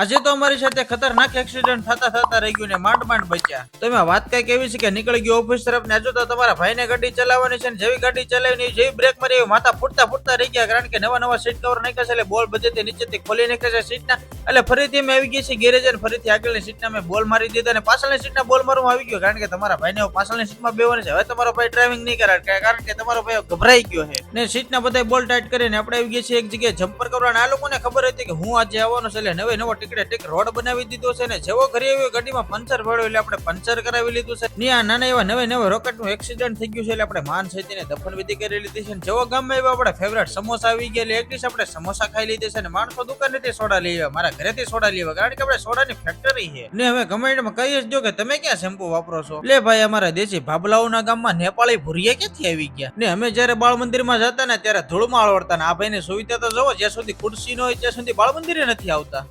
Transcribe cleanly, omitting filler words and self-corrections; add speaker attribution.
Speaker 1: આજે તો અમારી સાથે ખતરનાક એક્સિડન્ટ થતા રહી ગયું ને માંડ બચ્યા. તમે વાત કઈક એવી છે કે નીકળી ગયો ઓફિસ તરફ ને હજુ તો તમારા ભાઈને ગાડી ચલાવવાની છે ને જેવી ગાડી ચલાવી જેવી બ્રેક મારી એવી માથા ફૂટતા રહી ગયા, કારણ કે નવા સીટ કવર નાખ્યા છે એટલે બોલ બધે નીચેથી ખોલી નાખ્યા છે સીટના. એટલે ફરીથી અમે આવી ગયા છીએ ગેરેજ અને ફરીથી આગળની સીટના મેં બોલ મારી દીધા અને પાછળની સીટના બોલ મારવામાં આવી ગયો, કારણ કે તમારા ભાઈને પાછળની સીટમાં બેવાની છે. હવે તમારો ભાઈ ડ્રાઇવિંગ નહીં કરે કારણ કે તમારો ભાઈ ગભરાઈ ગયો છે ને સીટના બધા બોલ ટાઈટ કરીને આપણે આવી ગયા છીએ એક જગ્યાએ જમ્પર કરવાના. આ લોકોને ખબર હતી કે હું આજે આવવાનો છે એટલે નવો ટીક રોડ બનાવી દીધો છે ને જેવો ઘરે આવ્યો ગાડીમાં પંચર પડ્યો એટલે આપણે પંચર કરાવી લીધું છે ને. આ નાના એવા નવે રોકેટ નું એક્સિડન્ટ થઈ ગયું છે એટલે આપણે માન સહિતને દફન વિધિ કરી લીધી છે. જેવો ગામમાં આવ્યો આપણે ફેવરેટ સમોસા આવી ગયા એટલે એક ડીશ આપણે સમોસા ખાઈ લીધી છે ને માણસો દુકાનેથી સોડા લઈ આવ્યા, મારા ઘરેથી સોડા લઈ આવ્યા, કારણ કે આપણે સોડાની ફેક્ટરી છે ને. હવે કમેન્ટમાં કહીએ જો કે તમે ક્યાં શેમ્પુ વાપરો છો? લે ભાઈ, અમારા દેશી ભાભલાઓના ગામમાં નેપાળી ભુરિયા ક્યાંથી આવી ગયા ને. અમે જયારે બાળ મંદિરમાં જતા ને ત્યારે ધૂળમાં અળવડતા ને આ ભાઈની સુવિધા તો જોવો, જ્યાં સુધી ખુરશી ન હોય ત્યાં સુધી બાળ મંદિરે નથી આવતા.